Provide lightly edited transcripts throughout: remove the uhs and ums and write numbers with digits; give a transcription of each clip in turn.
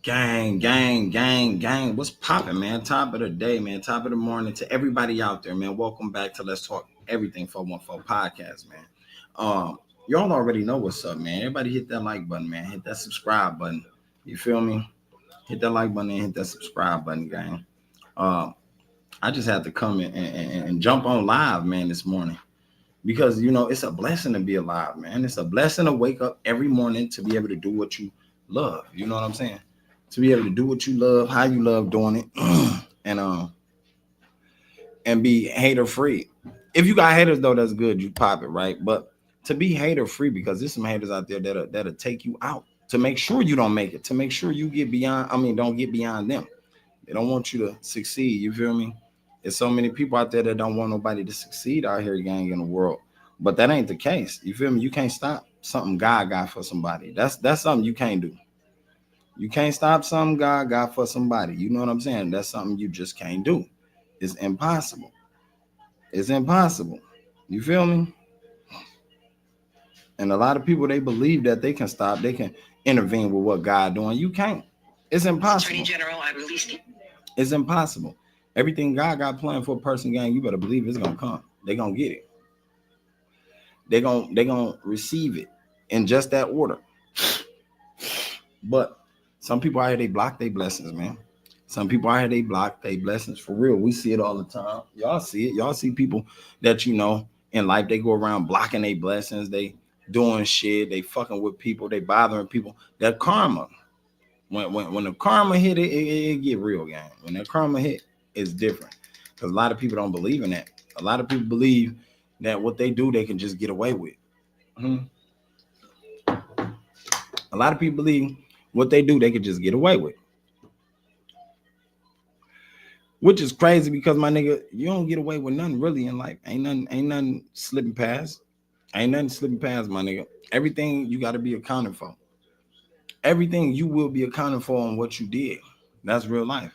Gang, gang, gang, gang. What's popping, man? Top of the day, man. Top of the morning to everybody out there, man. Welcome back to Let's Talk Everything 414 podcast, man. Y'all already know what's up, man. Everybody hit that like button, man. Hit that subscribe button. You feel me? Hit that like button and hit that subscribe button, gang. Um, I just had to come and jump on live, man, this morning because it's a blessing to be alive, man. It's a blessing to wake up every morning to be able to do what you love. You know what I'm saying? To be able to do what you love, how you love doing it, and be hater free. If you got haters though, that's good. You pop it, right? But to be hater free, because there's some haters out there that'll take you out to make sure you don't make it, to make sure you get beyond. I mean, don't get beyond them. They don't want you to succeed. You feel me? There's so many people out there that don't want nobody to succeed out here, gang, in the world. But that ain't the case. You feel me? You can't stop something God got for somebody. That's something you can't do. You can't stop something God got for somebody. You know what I'm saying? That's something you just can't do. It's impossible. It's impossible. You feel me? And a lot of people, they believe that they can stop, they can intervene with what God doing. You can't. It's impossible. Attorney General, I released it. It's impossible. Everything God got planned for a person, gang, you better believe it's gonna come. They're gonna get it. They're gonna receive it in just that order. But some people out here, they block their blessings, man. Some people out here, they block their blessings for real. We see it all the time. Y'all see it. Y'all see people that in life, they go around blocking their blessings. They doing shit. They fucking with people. They bothering people. That karma. When the karma hit, it get real, gang. When that karma hit, it's different. Because a lot of people don't believe in that. A lot of people believe that what they do, they can just get away with. A lot of people believe what they do, they can just get away with. Which is crazy because, my nigga, you don't get away with nothing really in life. Ain't nothing slipping past. Ain't nothing slipping past, my nigga. Everything you got to be accounted for. Everything you will be accounted for on what you did. That's real life.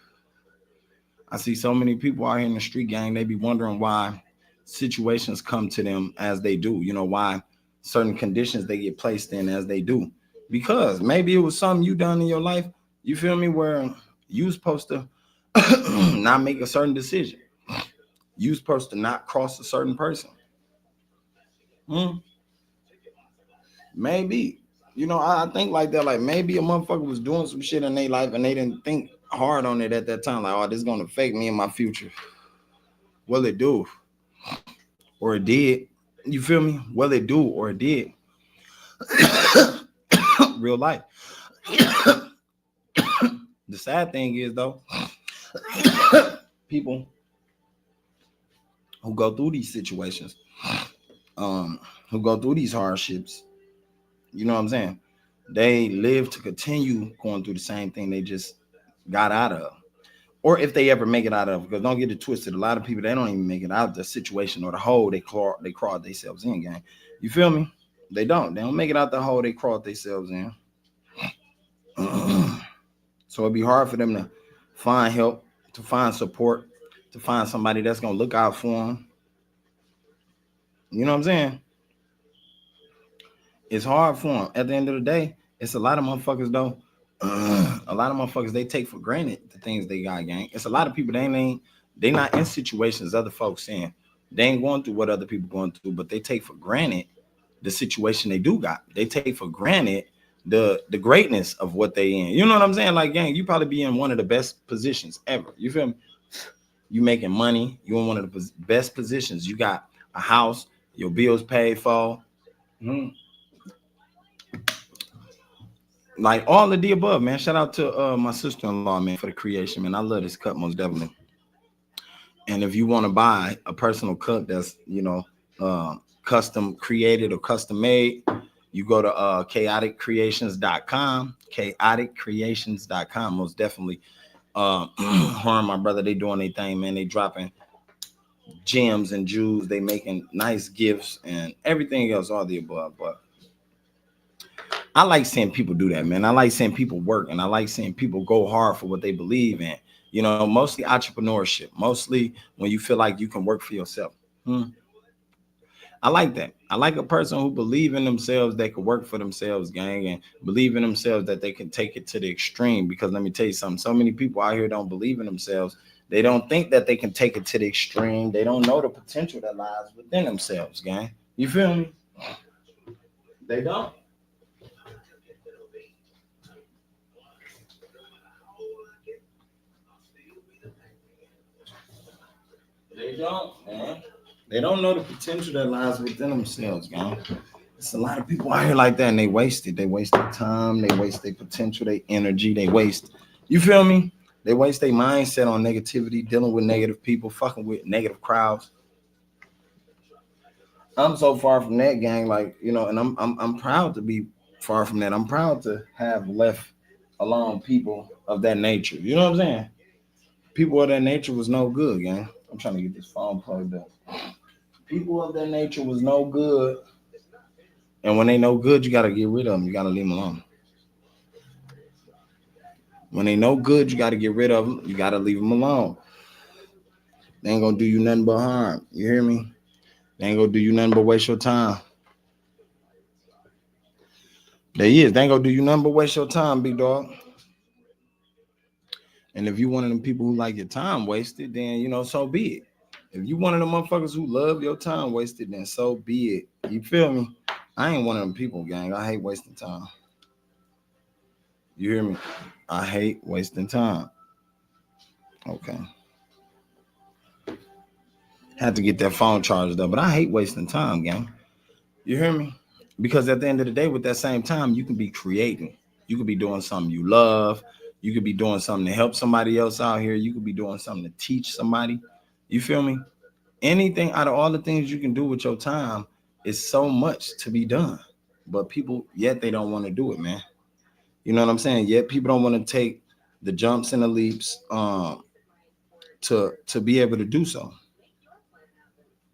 I see so many people out here in the street, gang, they be wondering why situations come to them as they do. You know, why certain conditions they get placed in as they do. Because maybe it was something you done in your life, you feel me, where you was supposed to not make a certain decision. You was supposed to not cross a certain person. Maybe. I think like that. Like maybe a motherfucker was doing some shit in their life and they didn't think hard on it at that time. Like, oh, this is gonna affect me in my future. Well, it do, or it did. You feel me? Well, it do, or it did. Real life. The sad thing is, though, people who go through these situations, who go through these hardships, you know what I'm saying? They live to continue going through the same thing they just got out of. Or if they ever make it out of, because don't get it twisted. A lot of people, they don't even make it out of the situation or the hole they crawled themselves in, gang. You feel me? They don't make it out the hole they crawled themselves in. So it'd be hard for them to find help, to find support, to find somebody that's going to look out for them. You know what I'm saying? It's hard for them. At the end of the day, it's a lot of motherfuckers, though. A lot of motherfuckers, they take for granted the things they got, gang. It's a lot of people, they not in situations other folks in. They ain't going through what other people going through, but they take for granted the situation they do got. They take for granted the greatness of what they in. You know what I'm saying? Like, gang, you probably be in one of the best positions ever. You feel me? You making money. You in one of the best positions. You got a house. Your bills paid for. Like all of the above, man. Shout out to my sister-in-law, man, for the creation, man. I love this cup most definitely. And if you want to buy a personal cup that's, custom created or custom made, you go to chaoticcreations.com, chaoticcreations.com. Most definitely. Her and my brother, they doing their thing, man. They dropping gems and jewels. They making nice gifts and everything else, all the above. But I like seeing people do that, man. I like seeing people work, and I like seeing people go hard for what they believe in. Mostly entrepreneurship, mostly when you feel like you can work for yourself. I like that. I like a person who believe in themselves, that could work for themselves, gang, and believe in themselves that they can take it to the extreme. Because let me tell you something. So many people out here don't believe in themselves. They don't think that they can take it to the extreme. They don't know the potential that lies within themselves, gang. You feel me? They don't. They don't, man. They don't know the potential that lies within themselves, man. It's a lot of people out here like that, and they waste it. They waste their time. They waste their potential, their energy. They waste. You feel me? They waste their mindset on negativity, dealing with negative people, fucking with negative crowds. I'm so far from that, gang. Like, you know, and I'm proud to be far from that. I'm proud to have left alone people of that nature. You know what I'm saying? People of that nature was no good, gang. I'm trying to get this phone plugged up. People of that nature was no good, and when they no good, you gotta get rid of them. You gotta leave them alone. When they no good, you gotta get rid of them. You gotta leave them alone. They ain't gonna do you nothing but harm. You hear me? They ain't gonna do you nothing but waste your time. They is. They ain't gonna do you nothing but waste your time, big dog. And if you one of them people who like your time wasted, then you know, so be it. If you one of them motherfuckers who love your time wasted, then so be it. You feel me? I ain't one of them people, gang. I hate wasting time. You hear me? I hate wasting time. Okay. Had to get that phone charged up, but I hate wasting time, gang. You hear me? Because at the end of the day, with that same time, you can be creating. You could be doing something you love. You could be doing something to help somebody else out here. You could be doing something to teach somebody. You feel me? Anything out of all the things you can do with your time is so much to be done. But people, yet they don't want to do it, man. You know what I'm saying? Yet people don't want to take the jumps and the leaps to be able to do so.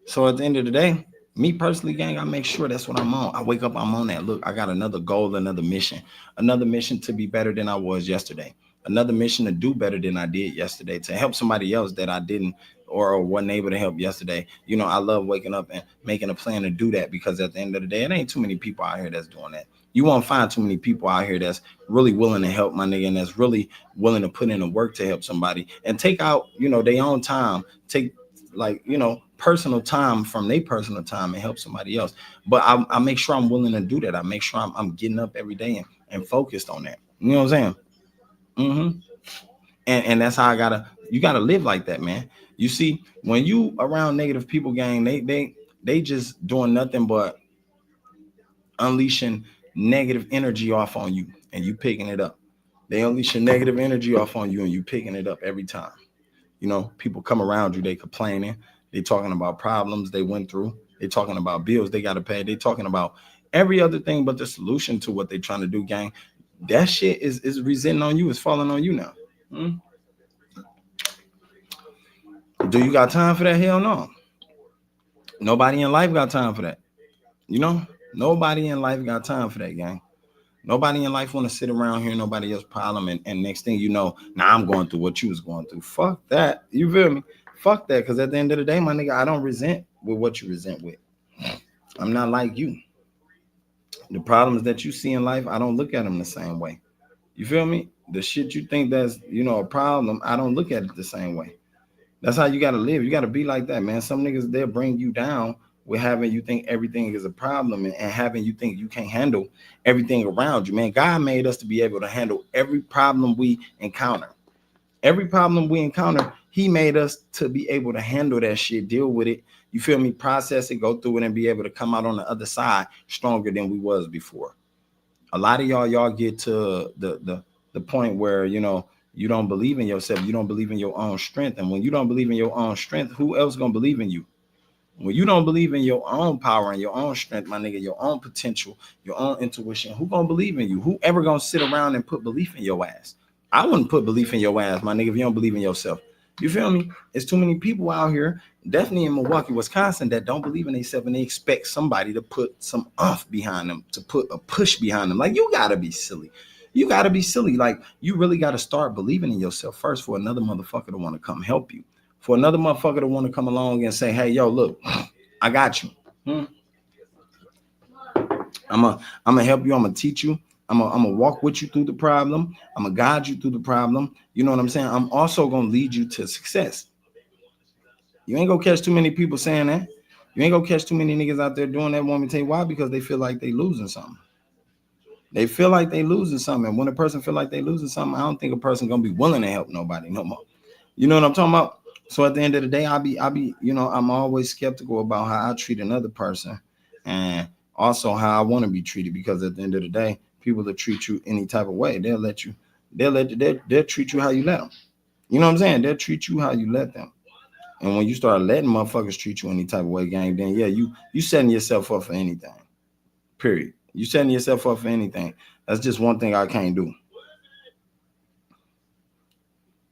So at the end of the day, me personally, gang, I make sure that's what I'm on. I wake up, I'm on that. Look, I got another goal, another mission to be better than I was yesterday, another mission to do better than I did yesterday, to help somebody else that I didn't or wasn't able to help yesterday. You know, I love waking up and making a plan to do that, because at the end of the day, it ain't too many people out here that's doing that. You won't find too many people out here that's really willing to help, my nigga, and that's really willing to put in the work to help somebody and take out, you know, their own time, take, like, you know, personal time from their personal time and help somebody else. But I make sure I'm willing to do that. I make sure I'm getting up every day and focused on that. You know what I'm saying? Mm-hmm. And that's how you gotta live like that, man. You see, when you around negative people, gang, they just doing nothing but unleashing negative energy off on you, and you picking it up. They unleash negative energy off on you, and you picking it up every time. You know, people come around you, they complaining, they talking about problems they went through, they talking about bills they got to pay, they talking about every other thing but the solution to what they trying to do, gang. That shit is resenting on you, is falling on you now. Hmm? Do you got time for that? Hell no. Nobody in life got time for that. You know, nobody in life got time for that, gang. Nobody in life want to sit around here, nobody else problem, and next thing you know, now I'm going through what you was going through. Fuck that. You feel me? Fuck that. Because at the end of the day, my nigga, I don't resent with what you resent with. I'm not like you. The problems that you see in life, I don't look at them the same way. You feel me? The shit you think that's, you know, a problem, I don't look at it the same way. That's how you gotta live. You gotta be like that, man. Some niggas, they'll bring you down with having you think everything is a problem, and having you think you can't handle everything around you, man. God made us to be able to handle every problem we encounter. Every problem we encounter, he made us to be able to handle that shit, deal with it. You feel me? Process it, go through it, and be able to come out on the other side stronger than we was before. A lot of y'all get to the point where, you know, you don't believe in yourself, you don't believe in your own strength. And when you don't believe in your own strength, who else gonna believe in you? When you don't believe in your own power and your own strength, my nigga, your own potential, your own intuition, who gonna believe in you? Who ever gonna sit around and put belief in your ass? I wouldn't put belief in your ass, my nigga, if you don't believe in yourself. You feel me? It's too many people out here, definitely in Milwaukee, Wisconsin, that don't believe in themselves, and they expect somebody to put some oomph behind them, to put a push behind them. Like, you gotta be silly. You gotta be silly. Like, you really gotta start believing in yourself first for another motherfucker to want to come help you. For another motherfucker to want to come along and say, hey, yo, look, I got you. Hmm? I'm gonna help you. I'm gonna teach you. I'm gonna walk with you through the problem. I'm gonna guide you through the problem. You know what I'm saying? I'm also gonna lead you to success. You ain't gonna catch too many people saying that. You ain't gonna catch too many niggas out there doing that. Want me to tell you why? Because they feel like they losing something. They feel like they losing something. And when a person feel like they losing something, I don't think a person gonna be willing to help nobody no more. You know what I'm talking about? So at the end of the day, I'm always skeptical about how I treat another person, and also how I want to be treated. Because at the end of the day, people that treat you any type of way, they'll treat you how you let them. You know what I'm saying? They'll treat you how you let them. And when you start letting motherfuckers treat you any type of way, gang, then yeah, you setting yourself up for anything. Period. You setting yourself up for anything. That's just one thing I can't do.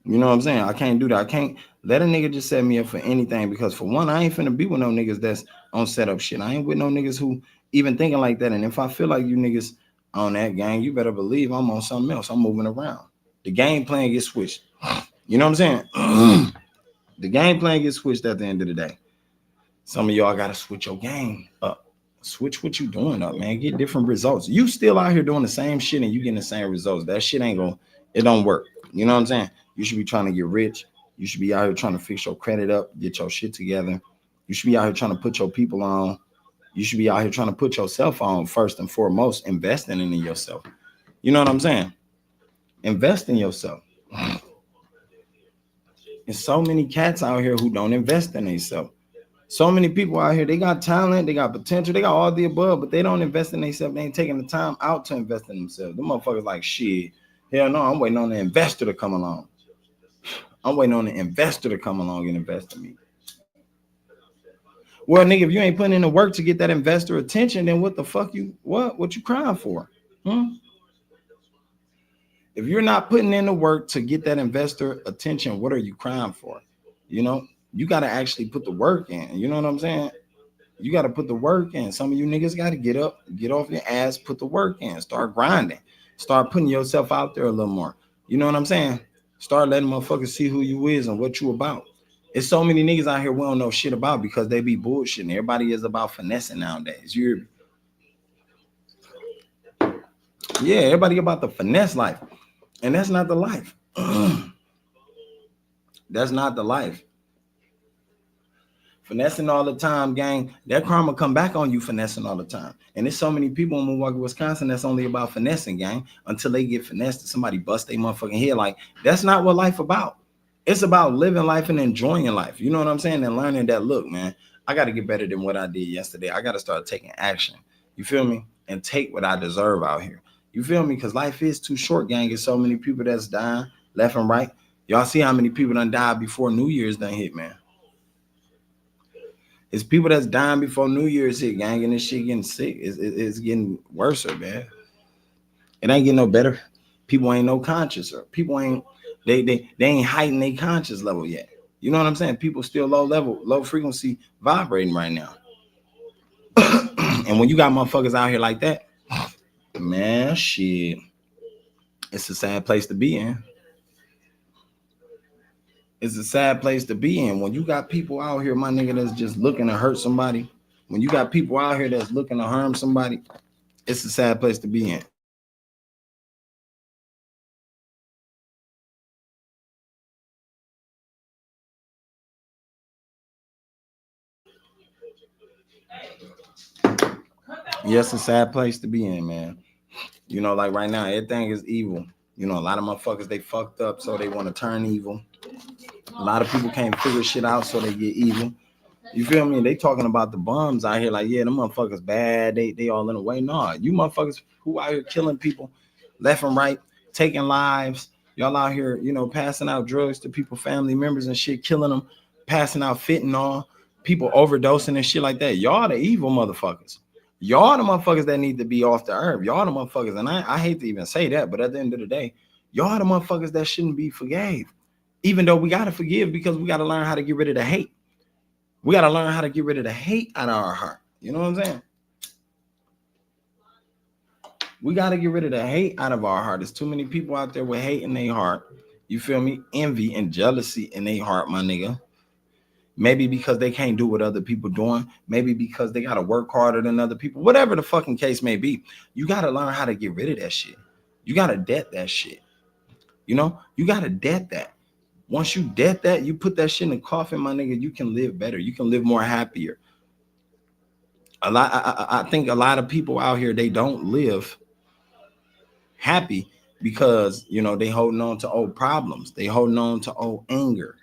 You know what I'm saying? I can't do that. I can't let a nigga just set me up for anything, because for one, I ain't finna be with no niggas that's on set up shit. I ain't with no niggas who even thinking like that. And if I feel like you niggas on that gang, you better believe I'm on something else. I'm moving around. The game plan gets switched. You know what I'm saying? The game plan gets switched at the end of the day. Some of y'all gotta switch your game up. Switch what you doing up, man. Get different results. You still out here doing the same shit and you getting the same results. That shit ain't gonna, it don't work. You know what I'm saying? You should be trying to get rich. You should be out here trying to fix your credit up, get your shit together. You should be out here trying to put your people on. You should be out here trying to put yourself on first and foremost, investing in yourself. You know what I'm saying? Invest in yourself. There's so many cats out here who don't invest in themselves. So many people out here, they got talent, they got potential, they got all the above, but they don't invest in themselves. They ain't taking the time out to invest in themselves. Them motherfuckers like, shit, hell no, I'm waiting on the investor to come along. I'm waiting on the investor to come along and invest in me. Well, nigga, if you ain't putting in the work to get that investor attention, then what the fuck what you crying for? Hmm? If you're not putting in the work to get that investor attention, what are you crying for? You know, you got to actually put the work in. You know what I'm saying? You got to put the work in. Some of you niggas got to get up, get off your ass, put the work in, start grinding, start putting yourself out there a little more. You know what I'm saying? Start letting motherfuckers see who you is and what you about. It's so many niggas out here we don't know shit about because they be bullshitting. Everybody is about finessing nowadays. Yeah, everybody about the finesse life. And that's not the life. That's not the life. Finessing all the time, gang, that karma come back on you finessing all the time. And there's so many people in Milwaukee, Wisconsin that's only about finessing, gang, until they get finessed and somebody bust their motherfucking head. Like, that's not what life about. It's about living life and enjoying life. You know what I'm saying? And learning that, look, man, I got to get better than what I did yesterday. I got to start taking action. You feel me? And take what I deserve out here. You feel me? Because life is too short, gang. There's so many people that's dying left and right. Y'all see how many people done died before New Year's done hit, man. It's people that's dying before New Year's hit, gang, and this shit getting sick. It's getting worse, man. It ain't getting no better. People ain't no conscious, or people ain't they ain't heightened their conscious level yet. You know what I'm saying? People still low level, low frequency vibrating right now. And when you got motherfuckers out here like that, man, shit, it's a sad place to be in. It's a sad place to be in. When you got people out here, my nigga, that's just looking to hurt somebody. When you got people out here that's looking to harm somebody, it's a sad place to be in. Yes, a sad place to be in, man. You know, like right now, everything is evil. You know, a lot of motherfuckers, they fucked up, so they want to turn evil. A lot of people can't figure shit out, so they get evil. You feel me? They talking about the bums out here, like, yeah, them motherfuckers bad. They all in a way. Nah, you motherfuckers who out here killing people left and right, taking lives. Y'all out here, you know, passing out drugs to people, family members and shit, killing them, passing out fentanyl, people overdosing and shit like that. Y'all the evil motherfuckers. Y'all the motherfuckers that need to be off the earth. Y'all the motherfuckers, and I hate to even say that, but at the end of the day, y'all the motherfuckers that shouldn't be forgave. Even though we gotta forgive because we gotta learn how to get rid of the hate. We got to learn how to get rid of the hate out of our heart. You know what I'm saying? We got to get rid of the hate out of our heart. There's too many people out there with hate in their heart. You feel me? Envy and jealousy in their heart, my nigga. Maybe because they can't do what other people doing. Maybe because they got to work harder than other people. Whatever the fucking case may be, you got to learn how to get rid of that shit. You got to debt that shit. You know, you got to debt that. Once you debt that, you put that shit in the coffin, my nigga, you can live better. You can live more happier. I think a lot of people out here, they don't live happy because, you know, they holding on to old problems. They holding on to old anger.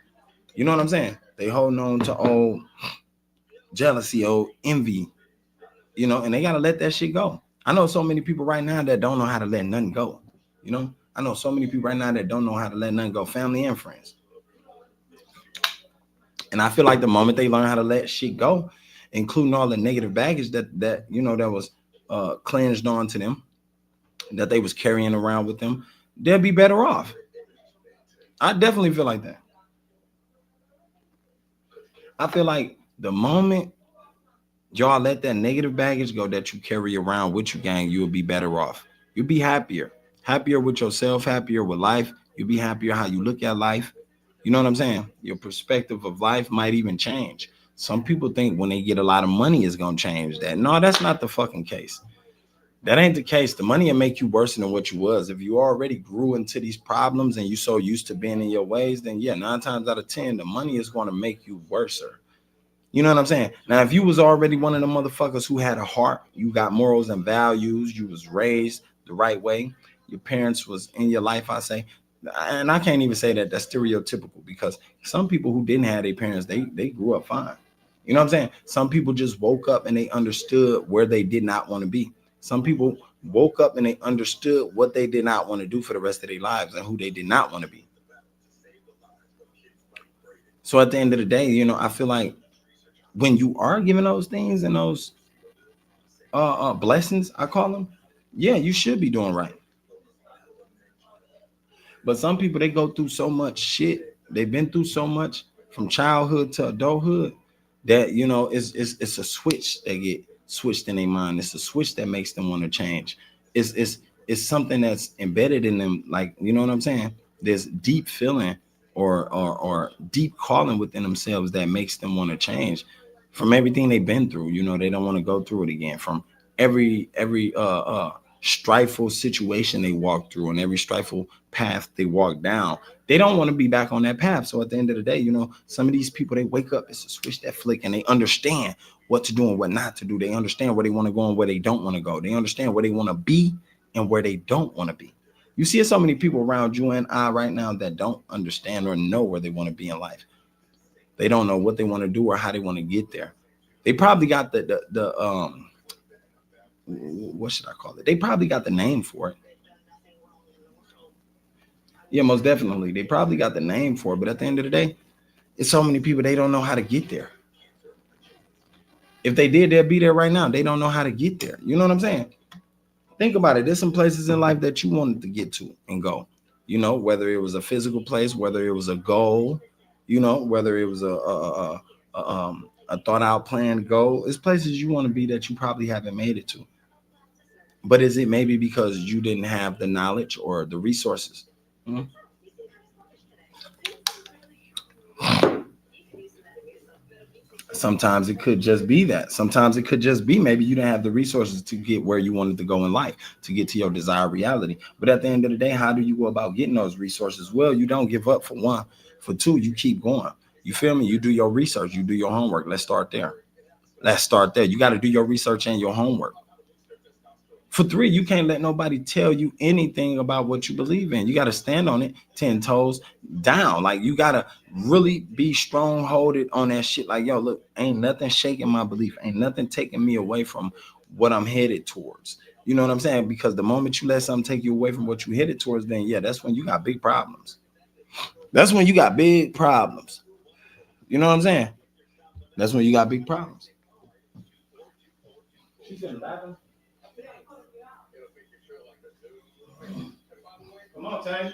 You know what I'm saying? They holding on to old jealousy, old envy, you know, and they got to let that shit go. I know so many people right now that don't know how to let nothing go. You know, I know so many people right now that don't know how to let nothing go, family and friends. And I feel like the moment they learn how to let shit go, including all the negative baggage that you know that was cleansed onto them, that they was carrying around with them, they'll be better off. I definitely feel like that. I feel like the moment y'all let that negative baggage go that you carry around with you, gang, you'll be better off. You'll be happier with yourself, happier with life. You'll be happier how you look at life. You know what I'm saying? Your perspective of life might even change. Some people think when they get a lot of money is going to change that. No, that's not the fucking case. That ain't the case. The money will make you worse than what you was. If you already grew into these problems and you so used to being in your ways, then yeah, 9 times out of 10, the money is going to make you worser. You know what I'm saying? Now, if you was already one of the motherfuckers who had a heart, you got morals and values, you was raised the right way, your parents was in your life, I say, and I can't even say that that's stereotypical because some people who didn't have their parents, they grew up fine. You know what I'm saying? Some people just woke up and they understood where they did not want to be. Some people woke up and they understood what they did not want to do for the rest of their lives and who they did not want to be. So at the end of the day, you know, I feel like when you are given those things and those blessings, I call them, yeah, you should be doing right. But some people, they go through so much shit. They've been through so much from childhood to adulthood that, you know, it's a switch that get switched in their mind. It's a switch that makes them want to change. It's something that's embedded in them. Like, you know what I'm saying? There's deep feeling or deep calling within themselves that makes them want to change from everything they've been through. You know, they don't want to go through it again. From every strifeful situation they walk through and every strifeful path they walk down, they don't want to be back on that path. So at the end of the day, you know, some of these people, they wake up, it's a switch that flick, and they understand what to do and what not to do. They understand where they want to go and where they don't want to go. They understand where they want to be and where they don't want to be. You see so many people around you and I right now that don't understand or know where they want to be in life. They don't know what they want to do or how they want to get there. They probably got the what should I call it? They probably got the name for it. Yeah, most definitely. They probably got the name for it, but at the end of the day, it's so many people, they don't know how to get there. If they did, they'll be there right now. They don't know how to get there. You know what I'm saying? Think about it. There's some places in life that you wanted to get to and go. You know, whether it was a physical place, whether it was a goal, you know, whether it was a thought out planned goal. It's places you want to be that you probably haven't made it to. But is it maybe because you didn't have the knowledge or the resources? Hmm? Sometimes it could just be that. Sometimes it could just be maybe you didn't have the resources to get where you wanted to go in life, to get to your desired reality. But at the end of the day, how do you go about getting those resources? Well, you don't give up, for one. For two, you keep going. You feel me? You do your research, you do your homework. Let's start there. Let's start there. You got to do your research and your homework. For three, you can't let nobody tell you anything about what you believe in. You got to stand on it 10 toes down. Like, you got to really be strong holded on that shit. Like, yo, look, ain't nothing shaking my belief. Ain't nothing taking me away from what I'm headed towards. You know what I'm saying? Because the moment you let something take you away from what you headed towards, then yeah, that's when you got big problems. That's when you got big problems. You know what I'm saying? That's when you got big problems. Come on, Tay.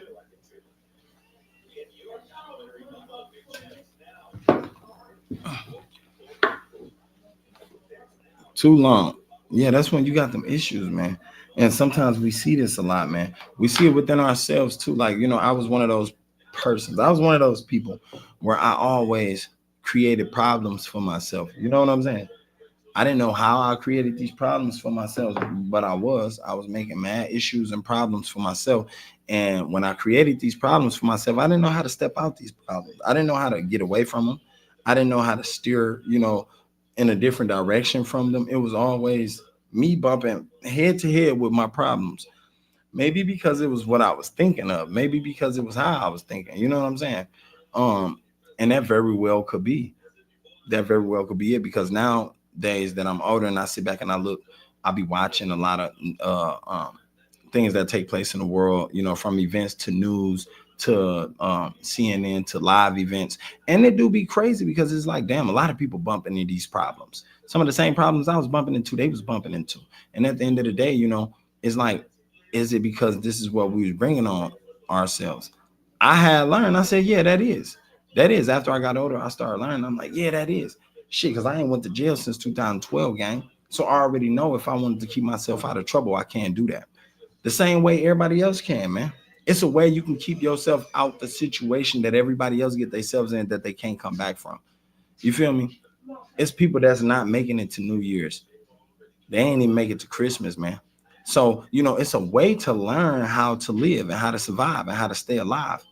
Too long. Yeah, that's when you got them issues, man. And sometimes we see this a lot, man. We see it within ourselves too. Like, you know, I was one of those persons. I was one of those people where I always created problems for myself. You know what I'm saying? I didn't know how I created these problems for myself, but I was making mad issues and problems for myself. And when I created these problems for myself, I didn't know how to step out these problems. I didn't know how to get away from them. I didn't know how to steer, in a different direction from them. It was always me bumping head to head with my problems. Maybe because it was what I was thinking of, maybe because it was how I was thinking. You know what I'm saying? Um, and that very well could be. That very well could be it, because nowadays that I'm older and I sit back and I look, I'll be watching a lot of things that take place in the world, from events to news to CNN to live events. And it do be crazy because it's like, damn, a lot of people bumping into these problems. Some of the same problems I was bumping into, they was bumping into. And at the end of the day, it's like, is it because this is what we was bringing on ourselves? I had learned. I said, yeah, that is. That is. After I got older, I started learning. I'm like, yeah, that is. Shit, because I ain't went to jail since 2012, gang. So I already know if I wanted to keep myself out of trouble, I can't do that the same way everybody else can, man. It's a way you can keep yourself out the situation that everybody else get themselves in that they can't come back from. You feel me? It's people that's not making it to New Year's. They ain't even make it to Christmas, man. So, it's a way to learn how to live and how to survive and how to stay alive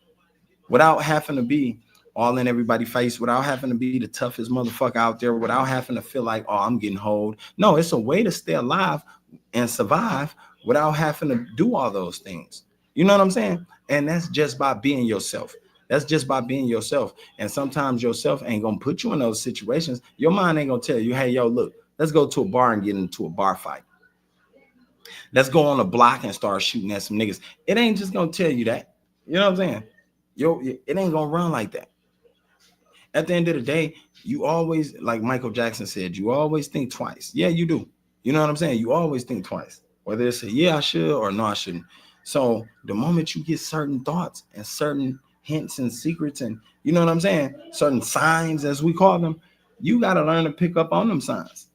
without having to be all in everybody's face, without having to be the toughest motherfucker out there, without having to feel like, oh, I'm getting hold. No, it's a way to stay alive and survive without having to do all those things. You know what I'm saying? And that's just by being yourself. That's just by being yourself. And sometimes yourself ain't gonna put you in those situations. Your mind ain't gonna tell you, hey, yo, look, let's go to a bar and get into a bar fight. Let's go on a block and start shooting at some niggas. It ain't just gonna tell you that. You know what I'm saying? It ain't gonna run like that. At the end of the day, you always, like Michael Jackson said, you always think twice. Yeah, you do. You know what I'm saying? You always think twice, whether it's a yeah, I should or no, I shouldn't. So the moment you get certain thoughts and certain hints and secrets, and you know what I'm saying, certain signs as we call them, you got to learn to pick up on them signs.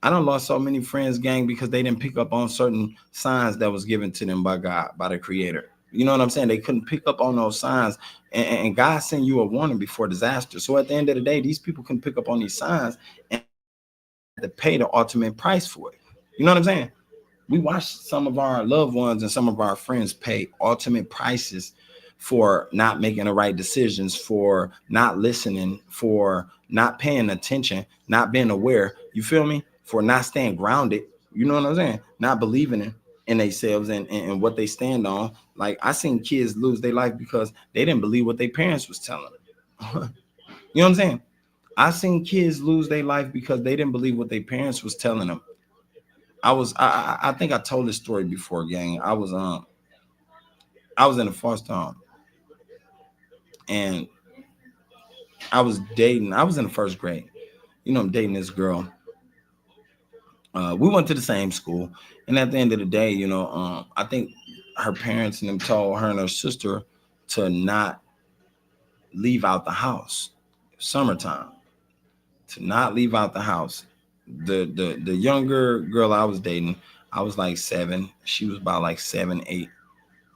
I done lost so many friends, gang, because they didn't pick up on certain signs that was given to them by God, by the Creator. You know what I'm saying? They couldn't pick up on those signs, and God sent you a warning before disaster. So at the end of the day, these people couldn't pick up on these signs and had to pay the ultimate price for it. You know what I'm saying? We watched some of our loved ones and some of our friends pay ultimate prices for not making the right decisions, for not listening, for not paying attention, not being aware. You feel me? For not staying grounded. You know what I'm saying? Not believing in themselves and what they stand on. Like I seen kids lose their life because they didn't believe what their parents was telling them. You know what I'm saying? I seen kids lose their life because they didn't believe what their parents was telling them. I think I told this story before, gang. I was in a foster home and I was dating. I was in the first grade. I'm dating this girl. We went to the same school, and at the end of the day, I think her parents and them told her and her sister to not leave out the house. Summertime, to not leave out the house. The younger girl I was dating, I was like 7. She was about like 7, 8.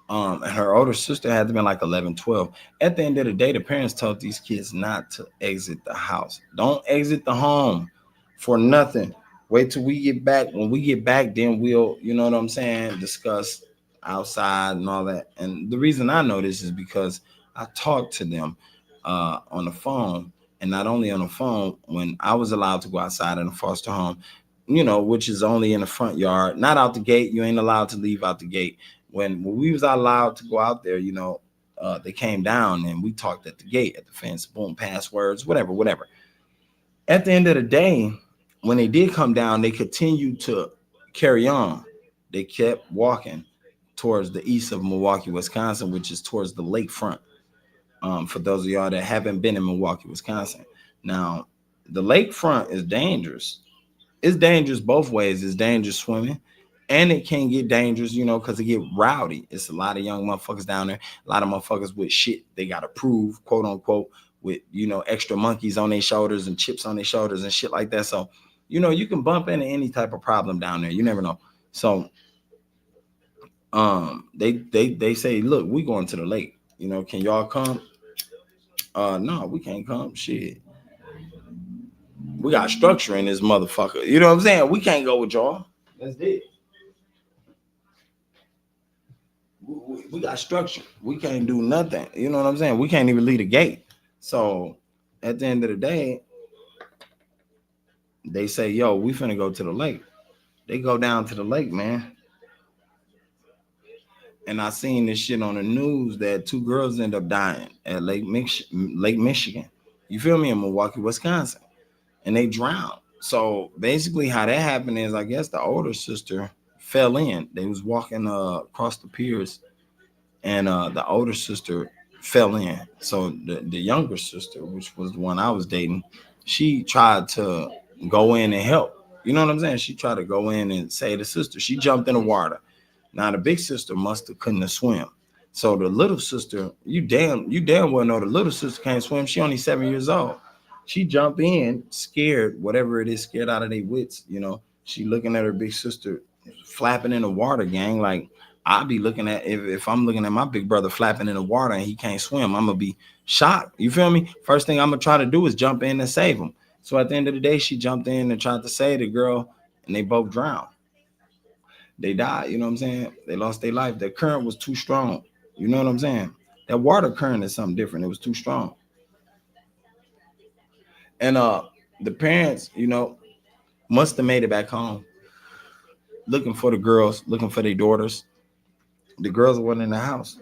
And her older sister had to be like 11, 12. At the end of the day, the parents told these kids not to exit the house. Don't exit the home for nothing. Wait till we get back. When we get back, then we'll, you know what I'm saying, discuss outside and all that. And the reason I know this is because I talked to them on the phone, and not only on the phone, when I was allowed to go outside in a foster home, which is only in the front yard, not out the gate. You ain't allowed to leave out the gate. When we was allowed to go out there, they came down and we talked at the gate, at the fence, boom, passwords, whatever. At the end of the day, when they did come down, they continued to carry on. They kept walking towards the east of Milwaukee, Wisconsin, which is towards the lakefront. For those of y'all that haven't been in Milwaukee, Wisconsin. Now, the lakefront is dangerous. It's dangerous both ways. It's dangerous swimming, and it can get dangerous, because it get rowdy. It's a lot of young motherfuckers down there, a lot of motherfuckers with shit they gotta prove, quote unquote, with extra monkeys on their shoulders and chips on their shoulders and shit like that. So, you can bump into any type of problem down there. You never know. So, they say, look, we going to the lake. Can y'all come? No, we can't come. Shit. We got structure in this motherfucker. You know what I'm saying? We can't go with y'all. That's it. We got structure. We can't do nothing. You know what I'm saying? We can't even leave a gate. So at the end of the day, they say, yo, we finna go to the lake. They go down to the lake, man. And I seen this shit on the news that two girls end up dying at Lake Michigan. You feel me? In Milwaukee, Wisconsin. And they drowned. So basically how that happened is I guess the older sister fell in. They was walking across the piers and the older sister fell in. So the younger sister, which was the one I was dating, she tried to go in and help. You know what I'm saying? She tried to go in and save the sister. She jumped in the water. Now the big sister couldn't have swim. So the little sister, you damn well know the little sister can't swim. She only 7 years old. She jumped in, scared, whatever it is, scared out of their wits. You know, she looking at her big sister flapping in the water, gang. Like I'll be looking at if I'm looking at my big brother flapping in the water and he can't swim, I'm gonna be shocked. You feel me? First thing I'm gonna try to do is jump in and save him. So at the end of the day, she jumped in and tried to save the girl, and they both drowned. They died. You know what I'm saying? They lost their life. The current was too strong. You know what I'm saying? That water current is something different. It was too strong. And the parents, you know, must have made it back home looking for the girls, looking for their daughters. The girls weren't in the house.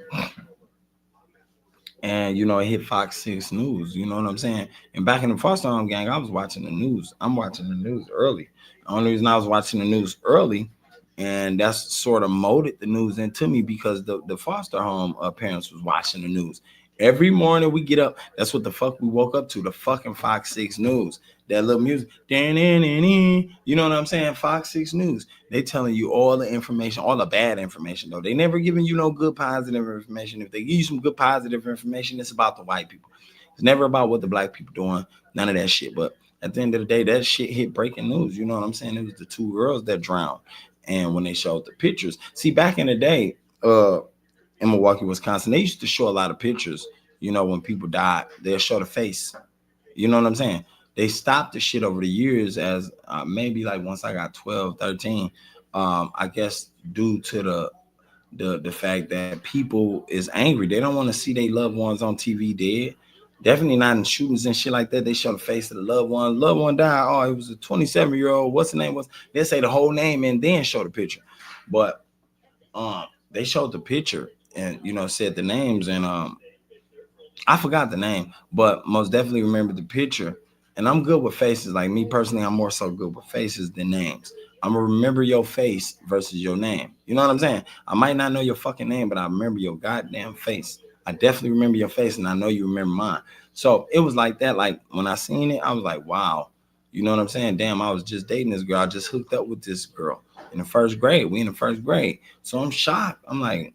And you know, it hit Fox 6 News. You know what I'm saying? And back in the foster home gang, I was watching the news. I'm watching the news early. The only reason I was watching the news early, and that's sort of molded the news into me because the foster home parents was watching the news. Every morning we get up, that's what the fuck we woke up to, the fucking Fox 6 News. That little music. You know what I'm saying? Fox 6 News. They telling you all the information, all the bad information, though. They never giving you no good positive information. If they give you some good positive information, it's about the white people. It's never about what the black people doing. None of that shit. But at the end of the day, that shit hit breaking news. You know what I'm saying? It was the two girls that drowned. And when they showed the pictures, see, back in the day, in Milwaukee, Wisconsin, they used to show a lot of pictures. You know, when people died, they'll show the face. You know what I'm saying? They stopped the shit over the years as maybe like once I got 12, 13, I guess due to the fact that people is angry. They don't want to see their loved ones on TV dead. Definitely not in shootings and shit like that. They show the face of the loved one. Loved one died. Oh, it was a 27-year-old. What's the name? They say the whole name and then show the picture. But they showed the picture and you know said the names and I forgot the name, but most definitely remember the picture. And I'm good with faces. Like me personally, I'm more so good with faces than names. I'm gonna remember your face versus your name. You know what I'm saying? I might not know your fucking name, but I remember your goddamn face. I definitely remember your face, and I know you remember mine. So it was like that. Like when I seen it, I was like, wow. You know what I'm saying? Damn, I was just dating this girl. I just hooked up with this girl in the first grade. We in the first grade. So I'm shocked. I'm like,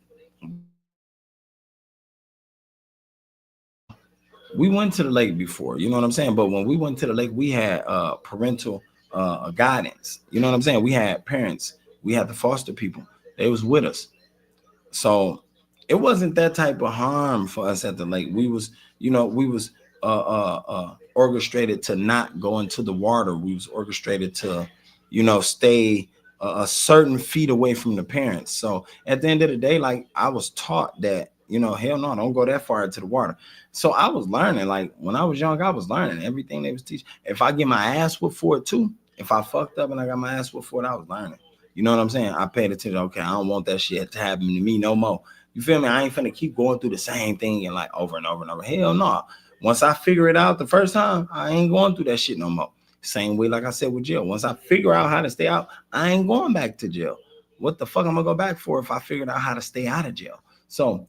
we went to the lake before, you know what I'm saying? But when we went to the lake, we had parental guidance. You know what I'm saying? We had parents, we had the foster people. They was with us. So it wasn't that type of harm for us at the lake. We was, you know, we was orchestrated to not go into the water. We was orchestrated to, you know, stay a certain feet away from the parents. So at the end of the day, like I was taught that, you know, hell no, don't go that far into the water. So I was learning, like when I was young, I was learning everything they was teaching. If I get my ass whooped for it too, if I fucked up and I got my ass whooped for it, I was learning. You know what I'm saying? I paid attention. Okay, I don't want that shit to happen to me no more. You feel me? I ain't finna keep going through the same thing and like over and over and over. Hell no. Once I figure it out the first time, I ain't going through that shit no more. Same way, like I said with jail. Once I figure out how to stay out, I ain't going back to jail. What the fuck I'm gonna go back for if I figured out how to stay out of jail? So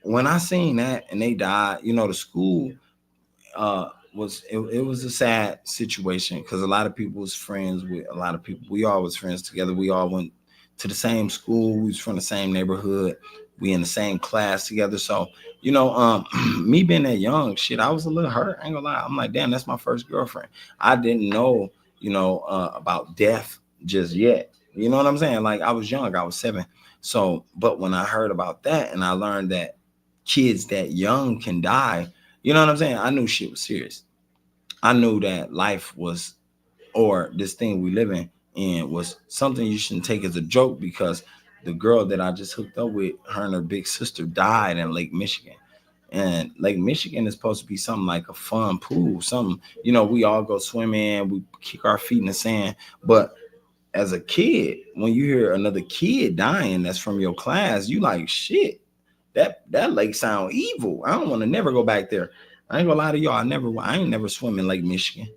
when I seen that and they died, you know, the school it was a sad situation because a lot of people was friends with a lot of people. We all was friends together. We all went to the same school. We was from the same neighborhood. We in the same class together. So, you know, me being that young, shit, I was a little hurt. I ain't gonna lie. I'm like, damn, that's my first girlfriend. I didn't know, you know, about death just yet. You know what I'm saying? Like I was young. I was 7. So, but when I heard about that and I learned that kids that young can die, you know what I'm saying? I knew shit was serious. I knew that life was, or this thing we live in was something you shouldn't take as a joke, because the girl that I just hooked up with, her and her big sister died in Lake Michigan. And Lake Michigan is supposed to be something like a fun pool, something, we all go swimming, we kick our feet in the sand. But as a kid, when you hear another kid dying that's from your class, you like, shit, that lake sound evil. I don't want to never go back there. I ain't gonna lie to y'all. I ain't never swim in Lake Michigan.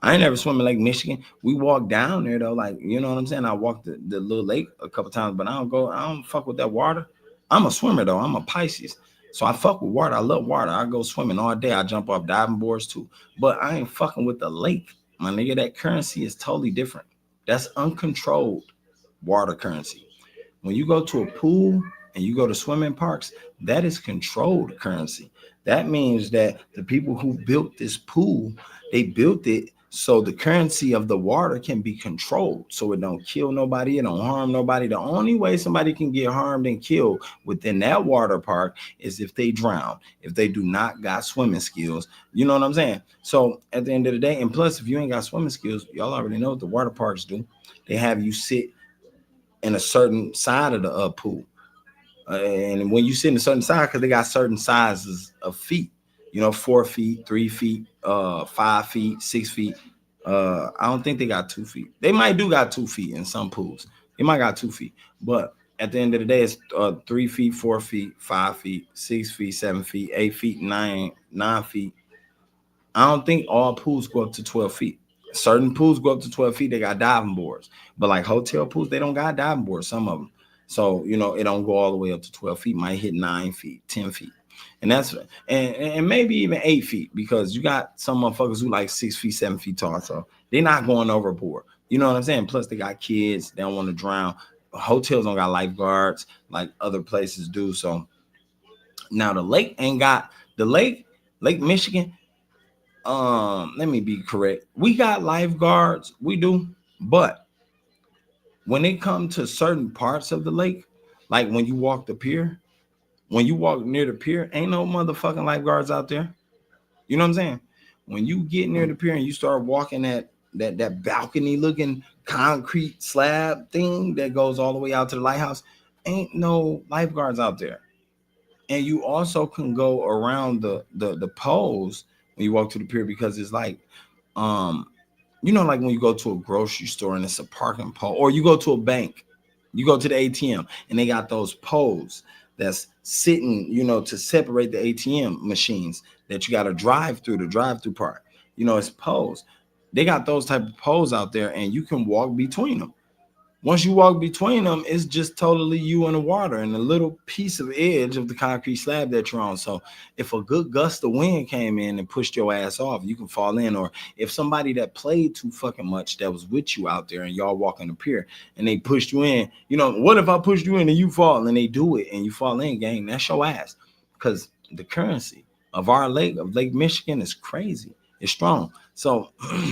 I ain't never swim in Lake Michigan. We walk down there though, like, you know what I'm saying? I walked the little lake a couple times, but I don't fuck with that water. I'm a swimmer though. I'm a Pisces. So I fuck with water. I love water. I go swimming all day. I jump off diving boards too. But I ain't fucking with the lake. My nigga, that currency is totally different. That's uncontrolled water currency. When you go to a pool and you go to swimming parks, that is controlled currency. That means that the people who built this pool, they built it so the currency of the water can be controlled, so it don't kill nobody, it don't harm nobody. The only way somebody can get harmed and killed within that water park is if they drown, if they do not got swimming skills. You know what I'm saying? So at the end of the day, and plus, if you ain't got swimming skills, y'all already know what the water parks do. They have you sit in a certain side of the pool. And when you sit in a certain side, because they got certain sizes of feet, 4 feet, 3 feet, 5 feet, 6 feet. I don't think they got 2 feet. They might do got 2 feet in some pools. They might got 2 feet, but at the end of the day, it's 3 feet, 4 feet, 5 feet, 6 feet, 7 feet, 8 feet, 9 feet. I don't think all pools go up to 12 feet. Certain pools go up to 12 feet. They got diving boards, but like hotel pools, they don't got diving boards. Some of them. So, it don't go all the way up to 12 feet. Might hit 9 feet, 10 feet. And that's, and maybe even 8 feet, because you got some motherfuckers who like 6 feet, 7 feet tall. So they're not going overboard. You know what I'm saying? Plus they got kids. They don't want to drown. Hotels don't got lifeguards like other places do. So now the lake ain't got Lake Michigan. Let me be correct. We got lifeguards. We do. But when it comes to certain parts of the lake, like when you walk the pier, when you walk near the pier, ain't no motherfucking lifeguards out there. You know what I'm saying? When you get near the pier and you start walking that balcony looking concrete slab thing that goes all the way out to the lighthouse, ain't no lifeguards out there. And you also can go around the poles when you walk to the pier, because it's like, like when you go to a grocery store and it's a parking pole, or you go to a bank, you go to the ATM and they got those poles that's sitting, to separate the ATM machines that you got to drive through, the drive-through part. It's poles. They got those type of poles out there, and you can walk between them. Once you walk between them, it's just totally you in the water and a little piece of edge of the concrete slab that you're on. So if a good gust of wind came in and pushed your ass off, you can fall in. Or if somebody that played too fucking much that was with you out there and y'all walking the pier and they pushed you in, what if I pushed you in and you fall? And they do it and you fall in, gang, that's your ass. Because the currency of our lake, of Lake Michigan, is crazy. It's strong. So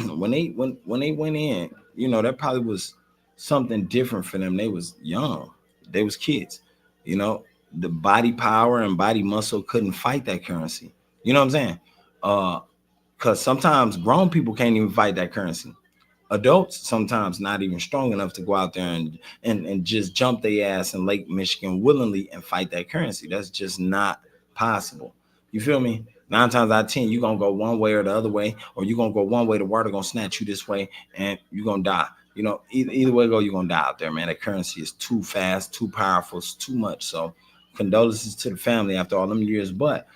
when they went in, that probably was something different for them. They was young, they was kids. The body power and body muscle couldn't fight that currency. You know what I'm saying? Because sometimes grown people can't even fight that currency. Adults sometimes not even strong enough to go out there and just jump their ass in Lake Michigan willingly and fight that currency. That's just not possible. You feel me? 9 times out of 10, you're gonna go one way or the other way, or you're gonna go one way, the water gonna snatch you this way, and you're gonna die. Either way go, you're gonna die out there, man. That currency is too fast, too powerful, it's too much. So condolences to the family after all them years. But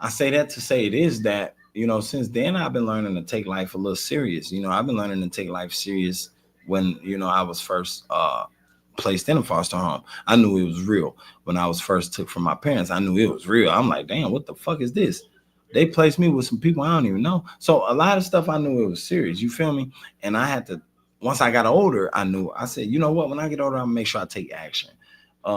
I say that to say it is that, since then I've been learning to take life a little serious. I've been learning to take life serious when, I was first placed in a foster home. I knew it was real. When I was first took from my parents, I knew it was real. I'm like, damn, what the fuck is this? They placed me with some people I don't even know. So a lot of stuff I knew it was serious. You feel me? And I had to, once I got older, I said, you know what? When I get older, I'm gonna make sure I take action. Me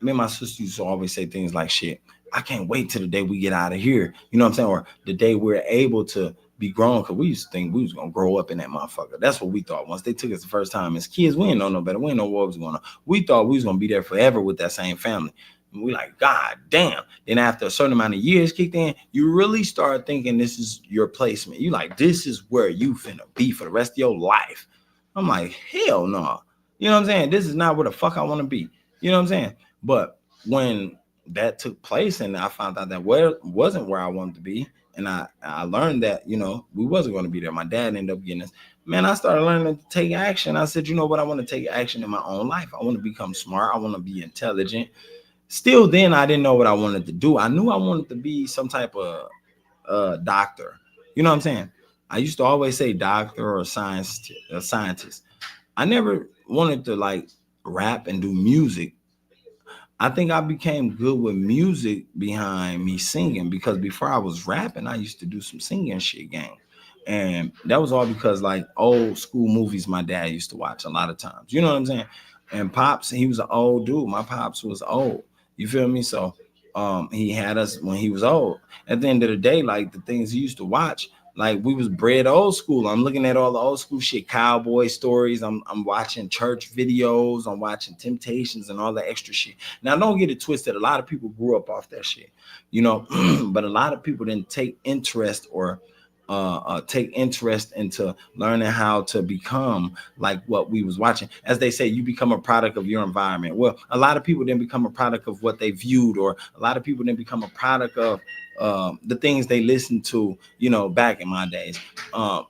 and my sister used to always say things like, shit, I can't wait till the day we get out of here. You know what I'm saying? Or the day we're able to be grown, because we used to think we was gonna grow up in that motherfucker. That's what we thought. Once they took us the first time as kids, we didn't know no better. We didn't know what was going on. We thought we was gonna be there forever with that same family. And we like, God damn. Then after a certain amount of years kicked in, you really start thinking this is your placement. You like, this is where you finna be for the rest of your life. I'm like, hell no. You know what I'm saying? This is not where the fuck I want to be. You know what I'm saying? But when that took place and I found out that where wasn't where I wanted to be, and I learned that, you know, we wasn't going to be there. My dad ended up getting us. Man, I started learning to take action. I said, you know what? I want to take action in my own life. I want to become smart. I want to be intelligent. Still then I didn't know what I wanted to do. I knew I wanted to be some type of doctor. You know what I'm saying? I used to always say doctor or scientist. I never wanted to like rap and do music. I think I became good with music behind me singing because before I was rapping, I used to do some singing shit, gang. And that was all because like old school movies my dad used to watch a lot of times. You know what I'm saying? And Pops, he was an old dude. My Pops was old. You feel me? So he had us when he was old. At the end of the day, like the things he used to watch, like we was bred old school. I'm looking at all the old school shit, cowboy stories. I'm watching church videos. I'm watching Temptations and all the extra shit. Now, don't get it twisted. A lot of people grew up off that shit, you know, but a lot of people didn't take interest or take interest into learning how to become like what we was watching. As they say, you become a product of your environment. Well, a lot of people didn't become a product of what they viewed, or a lot of people didn't become a product of the things they listened to, you know, back in my days.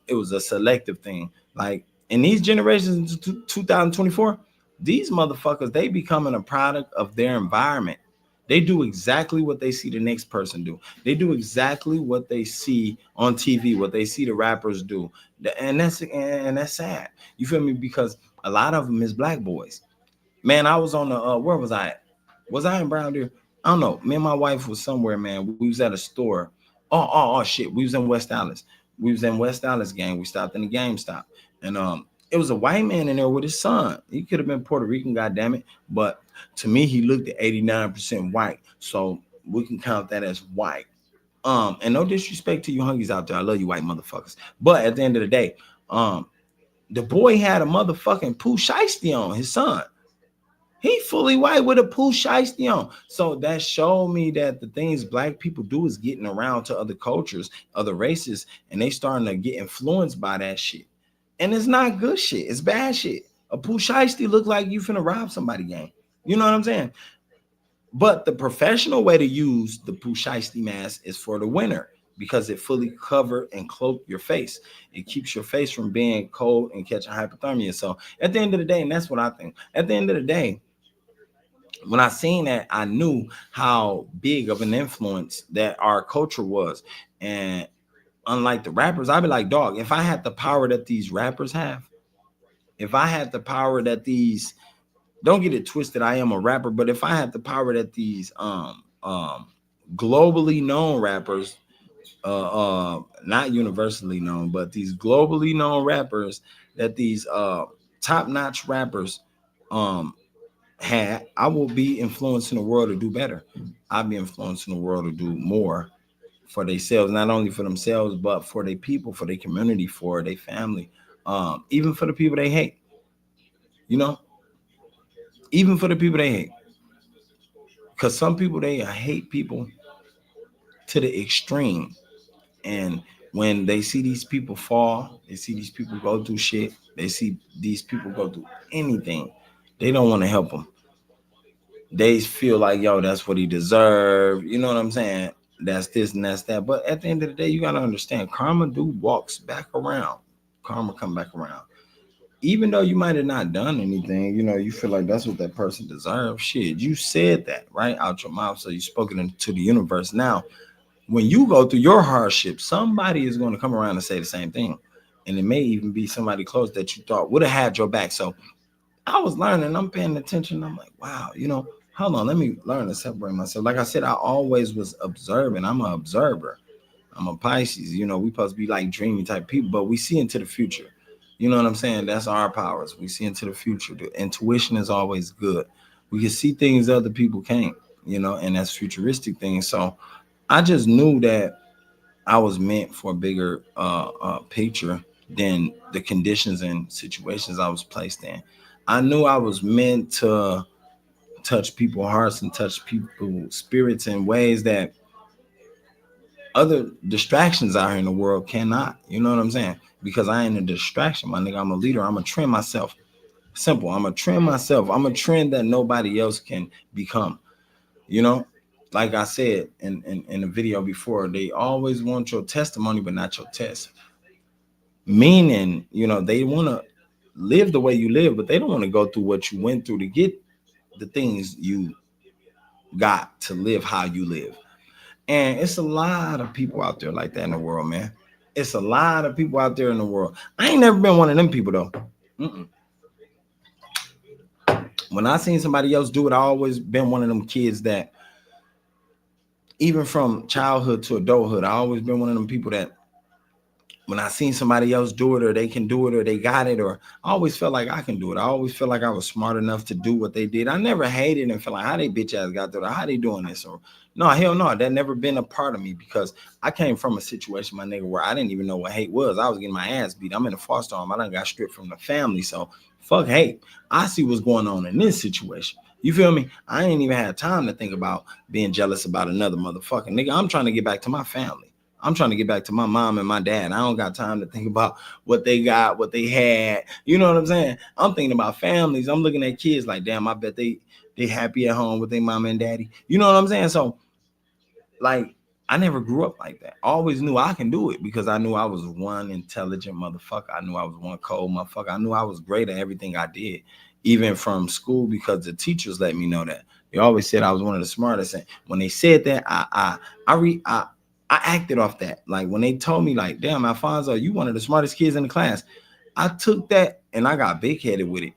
It was a selective thing. Like in these generations, 2024, these motherfuckers, they becoming a product of their environment. They do exactly what they see the next person do. They do exactly what they see on TV, what they see the rappers do, and that's sad. You feel me? Because a lot of them is black boys. Man, I was on the where was I at? Was I in Brown Deer? I don't know. Me and my wife was somewhere, man. We was at a store. Oh shit. We was in West Dallas. We was in West Dallas, gang. We stopped in the GameStop. And it was a white man in there with his son. He could have been Puerto Rican, goddamn it. But to me, he looked at 89% white. So we can count that as white. And no disrespect to you hungies out there. I love you white motherfuckers. But at the end of the day, um, the boy had a motherfucking Pooh Shiesty on, his son. He fully white with a Pooh Shiesty on. So that showed me that the things black people do is getting around to other cultures, other races, and they starting to get influenced by that shit. And it's not good shit. It's bad shit. A Pooh Shiesty look like you finna rob somebody, gang. You know what I'm saying? But the professional way to use the Pooh Shiesty mask is for the winter because it fully cover and cloak your face. It keeps your face from being cold and catching hypothermia. So at the end of the day, and that's what I think. At the end of the day, when I seen that, I knew how big of an influence that our culture was. And unlike the rappers, I'd be like, dog, if I had the power that these rappers have, if I had the power that these, don't get it twisted, I am a rapper, but if I had the power that these globally known rappers, not universally known, but these globally known rappers, that these top-notch rappers um had, I will be influencing the world to do better. I'll be influencing the world to do more for themselves, not only for themselves, but for their people, for their community, for their family, even for the people they hate, you know, even for the people they hate. Because some people, they hate people to the extreme. And when they see these people fall, they see these people go through shit, they see these people go through anything, they don't want to help them. They feel like, yo, that's what he deserved. You know what I'm saying? That's this and that's that. But at the end of the day, you gotta understand, karma do walks back around. Karma come back around. Even though you might have not done anything, you know, you feel like that's what that person deserves. Shit, you said that right out your mouth, so you spoken into the universe. Now, when you go through your hardship, somebody is going to come around and say the same thing, and it may even be somebody close that you thought would have had your back. So I was learning, I'm paying attention. I'm like, wow, you know, hold on, let me learn to separate myself. Like I said, I always was observing. I'm an observer. I'm a Pisces. You know, we supposed to be like dreamy type people, but we see into the future. You know what I'm saying? That's our powers. We see into the future. The intuition is always good. We can see things other people can't, you know, and that's futuristic things. So I just knew that I was meant for a bigger picture than the conditions and situations I was placed in. I knew I was meant to touch people's hearts and touch people's spirits in ways that other distractions out here in the world cannot. You know what I'm saying? Because I ain't a distraction, my nigga. I'm a leader. I'm a trend myself. Simple. I'm a trend myself. I'm a trend that nobody else can become. You know, like I said in the video before, they always want your testimony, but not your test. Meaning, you know, they want to live the way you live, but they don't want to go through what you went through to get the things you got to live how you live. And it's a lot of people out there like that in the world, man. It's a lot of people out there in the world. I ain't never been one of them people though. Mm-mm. When I seen somebody else do it, I always been one of them kids that, even from childhood to adulthood, I always been one of them people that when I seen somebody else do it, or they can do it, or they got it, or I always felt like I can do it. I always felt like I was smart enough to do what they did. I never hated and felt like how they bitch ass got through it, how they doing this, or no, hell no, that never been a part of me, because I came from a situation, my nigga, where I didn't even know what hate was. I was getting my ass beat. I'm in a foster home. I done got stripped from the family, so fuck hate. I see what's going on in this situation. You feel me? I ain't even had time to think about being jealous about another motherfucking nigga. I'm trying to get back to my family. I'm trying to get back to my mom and my dad. I don't got time to think about what they got, what they had. You know what I'm saying? I'm thinking about families. I'm looking at kids like, damn, I bet they happy at home with their mom and daddy. You know what I'm saying? So, like, I never grew up like that. I always knew I can do it because I knew I was one intelligent motherfucker. I knew I was one cold motherfucker. I knew I was great at everything I did, even from school, because the teachers let me know that. They always said I was one of the smartest. And when they said that, I acted off that. Like when they told me, like, damn, Alfonso, you one of the smartest kids in the class. I took that and I got big headed with it.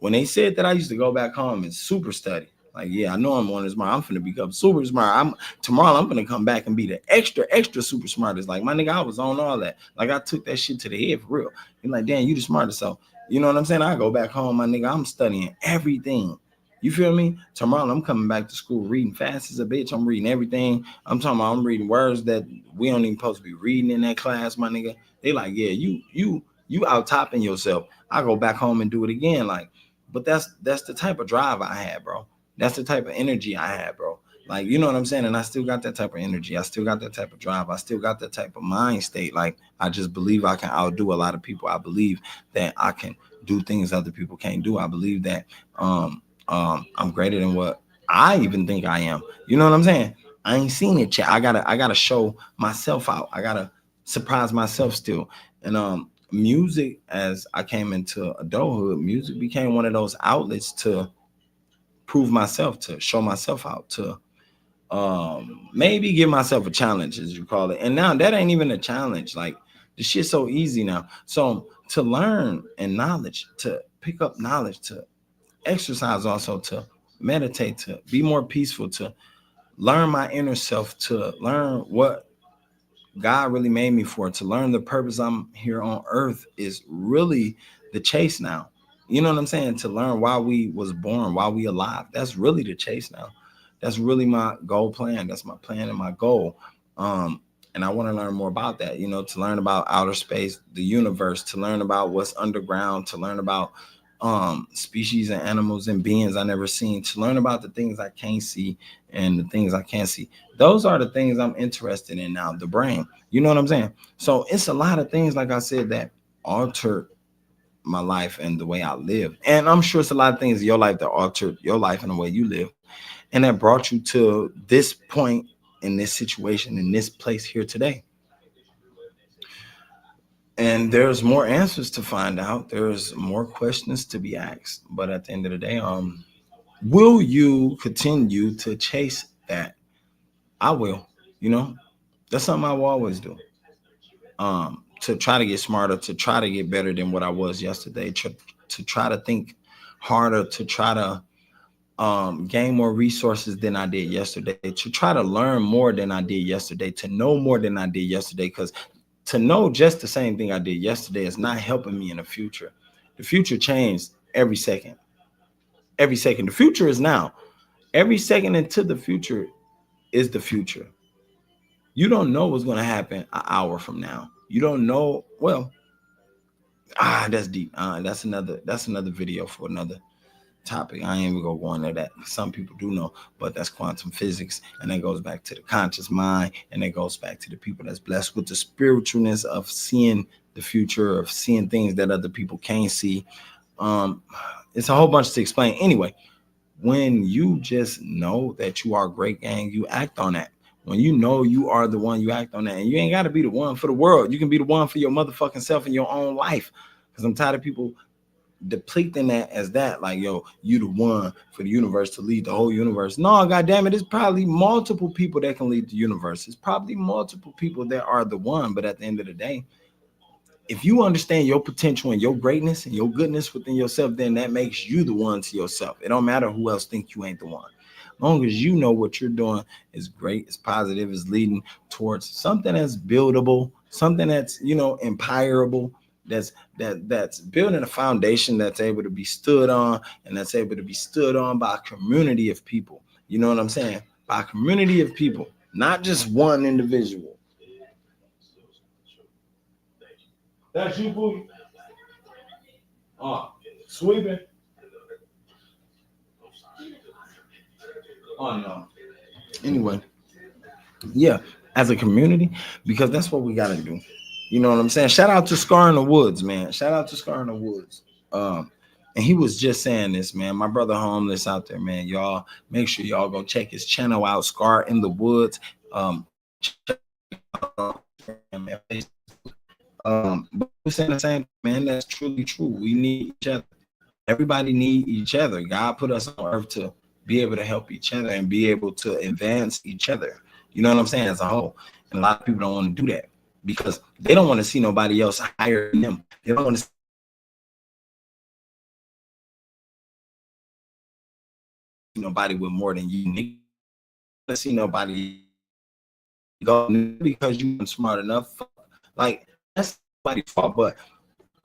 When they said that, I used to go back home and super study. Like, yeah, I know I'm one of the smart. I'm finna become super smart. Tomorrow I'm gonna come back and be the extra super smartest. Like my nigga, I was on all that. Like I took that shit to the head for real. You're like, damn, you the smartest. So you know what I'm saying? I go back home, my nigga. I'm studying everything. You feel me? Tomorrow I'm coming back to school reading fast as a bitch. I'm reading everything. I'm talking about I'm reading words that we don't even supposed to be reading in that class, my nigga. They like, yeah, you out topping yourself. I go back home and do it again. Like, but that's the type of drive I had, bro. That's the type of energy I had, bro. Like, you know what I'm saying? And I still got that type of energy. I still got that type of drive. I still got that type of mind state. Like, I just believe I can outdo a lot of people. I believe that I can do things other people can't do. I believe that I'm greater than what I even think I am. You know what I'm saying? I ain't seen it yet. I gotta show myself out. I gotta surprise myself still. And music, as I came into adulthood, music became one of those outlets to prove myself, to show myself out, to maybe give myself a challenge, as you call it. And now that ain't even a challenge. Like the shit's so easy now. So to learn and knowledge, to pick up knowledge, to exercise, also to meditate, to be more peaceful, to learn my inner self, to learn what God really made me for, to learn the purpose I'm here on earth is really the chase now. You know what I'm saying? To learn why we was born, why we alive. That's really the chase now. That's really my goal plan. That's my plan and my goal. And I want to learn more about that, you know, to learn about outer space, the universe, to learn about what's underground, to learn about species and animals and beings I never seen, to learn about the things I can't see and the things I can't see. Those are the things I'm interested in now, the brain. You know what I'm saying? So it's a lot of things, like I said, that altered my life and the way I live. And I'm sure it's a lot of things in your life that altered your life and the way you live. And that brought you to this point in this situation, in this place here today. And there's more answers to find out. There's more questions to be asked. But at the end of the day, will you continue to chase that? I will. You know, that's something I will always do. To try to get smarter, to try to get better than what I was yesterday, to try to think harder, to try to gain more resources than I did yesterday, to try to learn more than I did yesterday, to know more than I did yesterday. Because to know just the same thing I did yesterday is not helping me in the future. The future changes every second. Every second. The future is now. Every second into the future is the future. You don't know what's going to happen an hour from now. You don't know. Well, that's deep. That's another video for another topic. I ain't even gonna go into that. Some people do know, but that's quantum physics, and that goes back to the conscious mind, and it goes back to the people that's blessed with the spiritualness of seeing the future, of seeing things that other people can't see. Um, it's a whole bunch to explain. Anyway, when you just know that you are great, gang, you act on that. When you know you are the one, you act on that. And you ain't got to be the one for the world. You can be the one for your motherfucking self in your own life. Because I'm tired of people depleting that as that, like, yo, you the one for the universe to lead the whole universe. No, goddamn it, it's probably multiple people that can lead the universe. It's probably multiple people that are the one. But at the end of the day, if you understand your potential and your greatness and your goodness within yourself, then that makes you the one to yourself. It don't matter who else think you ain't the one. As long as you know what you're doing is great, it's positive, is leading towards something that's buildable, something that's, you know, empowerable, that's building a foundation that's able to be stood on, and that's able to be stood on by a community of people. You know what I'm saying? By a community of people, not just one individual. That's you, boo. Oh, sweeping. Oh no. Anyway, yeah, as a community, because that's what we gotta do. You know what I'm saying? Shout out to Scar in the Woods, man. Shout out to Scar in the Woods. And he was just saying this, man. My brother homeless out there, man. Y'all make sure y'all go check his channel out, Scar in the Woods. But we're saying the same, man. That's truly true. We need each other. Everybody need each other. God put us on earth to be able to help each other and be able to advance each other. You know what I'm saying? As a whole. And a lot of people don't want to do that because they don't want to see nobody else higher than them. They don't want to see nobody with more than you need. To see nobody go because you weren't smart enough. Like, that's somebody's fault. But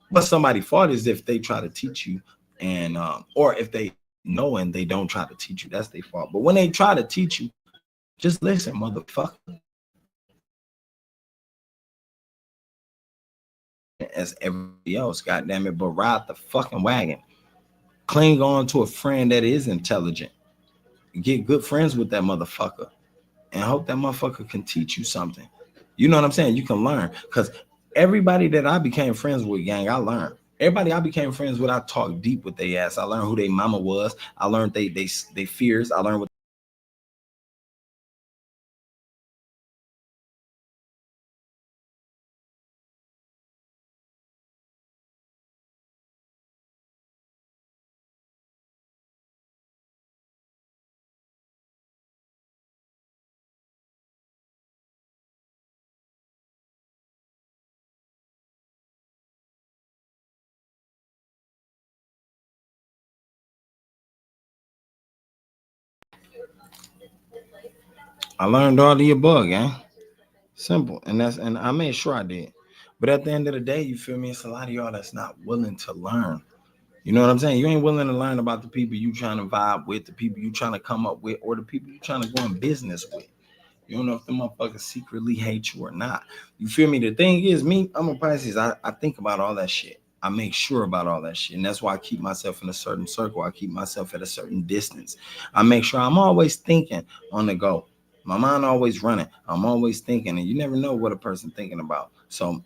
what somebody's fault is if they try to teach you, and or if they know and they don't try to teach you, that's their fault. But when they try to teach you, just listen, motherfucker. As everybody else, goddamn it, but ride the fucking wagon. Cling on to a friend that is intelligent. Get good friends with that motherfucker, and hope that motherfucker can teach you something. You know what I'm saying? You can learn, because everybody that I became friends with, gang, I learned. Everybody I became friends with, I talked deep with their ass. I learned who their mama was. I learned they fears. I learned what. I learned all the above, gang. Simple, and I made sure I did. But at the end of the day, you feel me? It's a lot of y'all that's not willing to learn. You know what I'm saying? You ain't willing to learn about the people you trying to vibe with, the people you trying to come up with, or the people you trying to go in business with. You don't know if the motherfuckers secretly hate you or not. You feel me? The thing is, me, I'm a Pisces. I think about all that shit. I make sure about all that shit. And that's why I keep myself in a certain circle. I keep myself at a certain distance. I make sure I'm always thinking on the go. My mind always running. I'm always thinking, and you never know what a person thinking about. So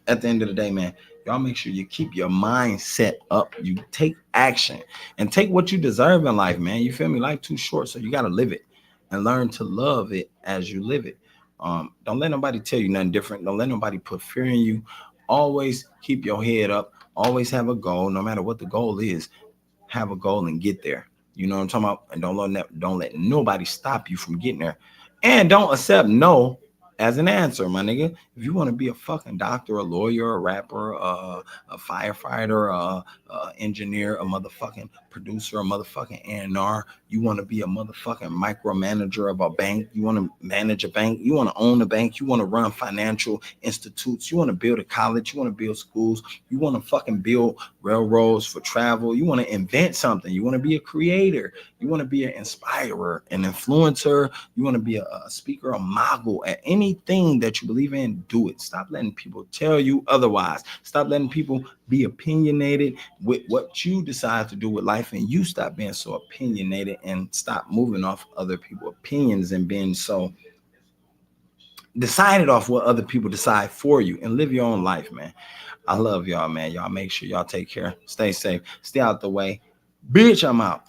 at the end of the day, man, y'all make sure you keep your mind set up. You take action and take what you deserve in life, man. You feel me? Life too short, so you got to live it and learn to love it as you live it. Don't let nobody tell you nothing different. Don't let nobody put fear in you. Always keep your head up. Always have a goal, no matter what the goal is. Have a goal and get there. You know what I'm talking about? And don't let nobody stop you from getting there. And don't accept no as an answer, my nigga. If you want to be a fucking doctor, a lawyer, a rapper, a firefighter, a engineer, a motherfucking producer, a motherfucking A&R, you want to be a motherfucking micromanager of a bank, you want to manage a bank, you want to own a bank, you want to run financial institutes, you want to build a college, you want to build schools, you want to fucking build railroads for travel, you want to invent something, you want to be a creator, you want to be an inspirer, an influencer, you want to be a speaker, a mogul at any anything that you believe in, do it. Stop letting people tell you otherwise. Stop letting people be opinionated with what you decide to do with life, and you stop being so opinionated and stop moving off other people's opinions and being so decided off what other people decide for you, and live your own life, man. I love y'all, man. Y'all make sure y'all take care. Stay safe. Stay out the way. Bitch, I'm out.